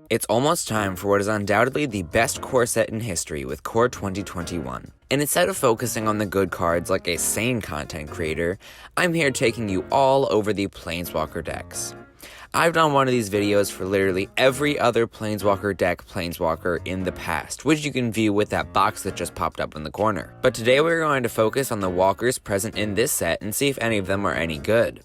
It's almost time for what is undoubtedly the best core set in history with Core 2021. And instead of focusing on the good cards like a sane content creator, I'm here taking you all over the Planeswalker decks. I've done one of these videos for literally every other Planeswalker deck Planeswalker in the past, which you can view with that box that just popped up in the corner. But today we're going to focus on the walkers present in this set and see if any of them are any good.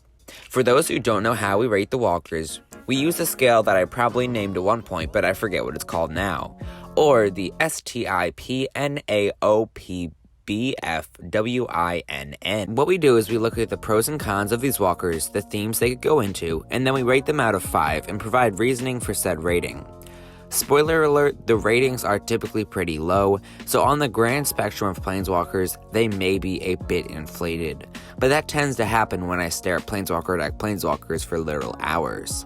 For those who don't know how we rate the walkers, we use a scale that I probably named at one point, but I forget what it's called now, or the STIPNAOPBFWINN. What we do is we look at the pros and cons of these walkers, the themes they could go into, and then we rate them out of 5 and provide reasoning for said rating. Spoiler alert, the ratings are typically pretty low, so on the grand spectrum of Planeswalkers, they may be a bit inflated. But that tends to happen when I stare at Planeswalker deck Planeswalkers for literal hours.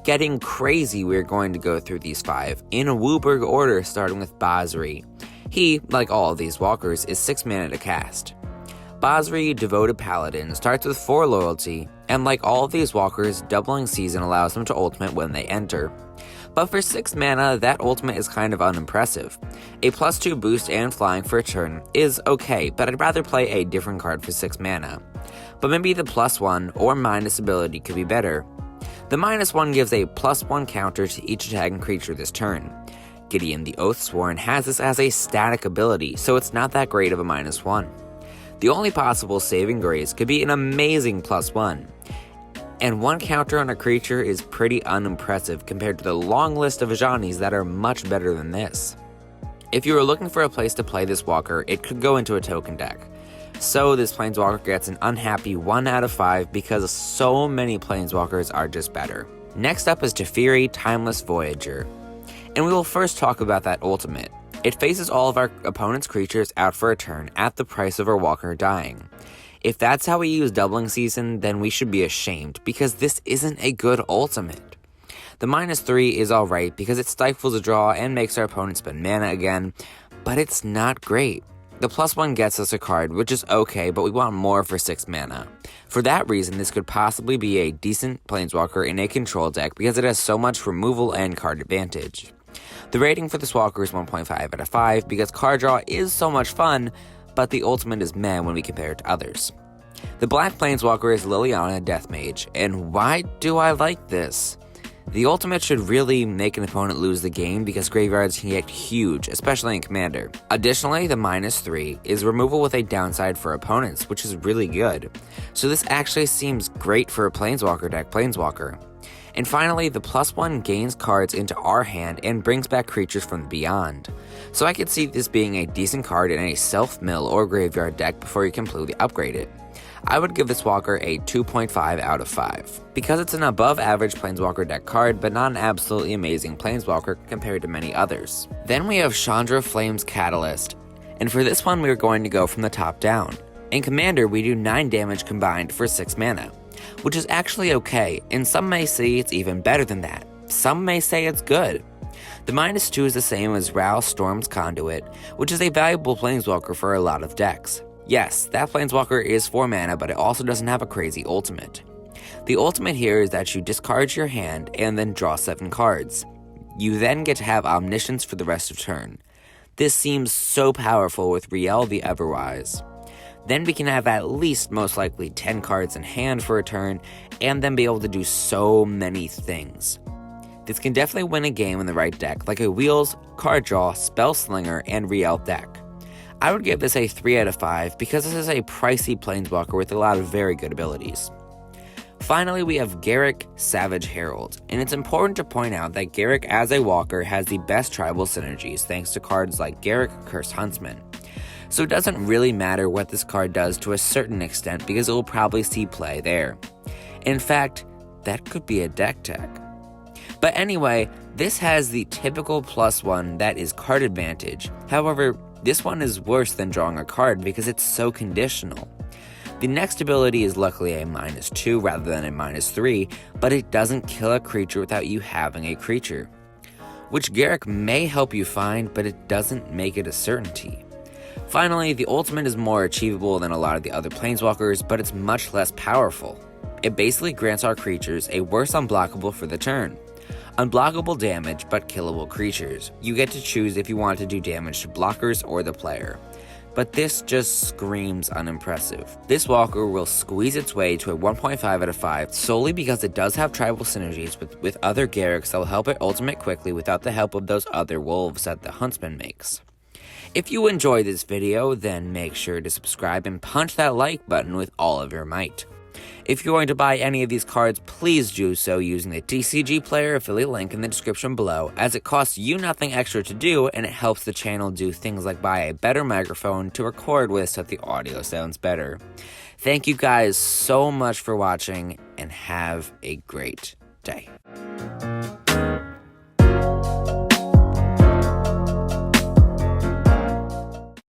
Getting crazy, we're going to go through these 5, in a Wooburg order starting with Basri. He, like all of these walkers, is 6 mana to cast. Basri, Devoted Paladin, starts with 4 loyalty, and like all of these walkers, doubling season allows them to ultimate when they enter. But for 6 mana, that ultimate is kind of unimpressive. A +2 boost and flying for a turn is okay, but I'd rather play a different card for 6 mana. But maybe the +1 or minus ability could be better. The -1 gives a +1 counter to each attacking creature this turn. Gideon the Oathsworn has this as a static ability, so it's not that great of a -1. The only possible saving grace could be an amazing +1. And 1 counter on a creature is pretty unimpressive compared to the long list of Ajanis that are much better than this. If you were looking for a place to play this walker, it could go into a token deck. So this Planeswalker gets an unhappy 1 out of 5 because so many Planeswalkers are just better. Next up is Teferi, Timeless Voyager. And we will first talk about that ultimate. It faces all of our opponent's creatures out for a turn at the price of our walker dying. If that's how we use doubling season, then we should be ashamed, because this isn't a good ultimate. The -3 is alright because it stifles a draw and makes our opponent spend mana again, but it's not great. The +1 gets us a card, which is okay, but we want more for 6 mana. For that reason, this could possibly be a decent Planeswalker in a control deck because it has so much removal and card advantage. The rating for this walker is 1.5 out of 5 because card draw is so much fun, but the ultimate is meh when we compare it to others. The black Planeswalker is Liliana Deathmage, and why do I like this? The ultimate should really make an opponent lose the game because graveyards can get huge, especially in Commander. Additionally, the -3 is removal with a downside for opponents, which is really good. So this actually seems great for a Planeswalker deck Planeswalker. And finally, the +1 gains cards into our hand and brings back creatures from the beyond. So I could see this being a decent card in a self-mill or graveyard deck before you completely upgrade it. I would give this walker a 2.5 out of 5, because it's an above average Planeswalker deck card, but not an absolutely amazing Planeswalker compared to many others. Then we have Chandra Flame's Catalyst, and for this one we are going to go from the top down. In Commander, we do 9 damage combined for 6 mana. Which is actually okay, and some may say it's even better than that. Some may say it's good. The -2 is the same as Ral Storm's Conduit, which is a valuable Planeswalker for a lot of decks. Yes, that Planeswalker is 4 mana, but it also doesn't have a crazy ultimate. The ultimate here is that you discard your hand and then draw 7 cards. You then get to have Omniscience for the rest of turn. This seems so powerful with Riel the Everwise. Then we can have at least most likely 10 cards in hand for a turn, and then be able to do so many things. This can definitely win a game in the right deck, like a Wheels, Card Draw, Spellslinger, and Riel deck. I would give this a 3 out of 5 because this is a pricey Planeswalker with a lot of very good abilities. Finally, we have Garrick, Savage Herald, and it's important to point out that Garrick as a walker has the best tribal synergies thanks to cards like Garrick, Cursed Huntsman. So it doesn't really matter what this card does to a certain extent because it will probably see play there. In fact, that could be a deck tech. But anyway, this has the typical +1 that is card advantage. However, this one is worse than drawing a card because it's so conditional. The next ability is luckily a -2 rather than a -3, but it doesn't kill a creature without you having a creature. Which Garrick may help you find, but it doesn't make it a certainty. Finally, the ultimate is more achievable than a lot of the other Planeswalkers, but it's much less powerful. It basically grants our creatures a worse unblockable for the turn. Unblockable damage, but killable creatures. You get to choose if you want to do damage to blockers or the player. But this just screams unimpressive. This Walker will squeeze its way to a 1.5 out of 5 solely because it does have tribal synergies with other Garricks that will help it ultimate quickly without the help of those other wolves that the Huntsman makes. If you enjoyed this video, then make sure to subscribe and punch that like button with all of your might. If you're going to buy any of these cards, please do so using the TCG Player affiliate link in the description below, as it costs you nothing extra to do and it helps the channel do things like buy a better microphone to record with so that the audio sounds better. Thank you guys so much for watching and have a great day.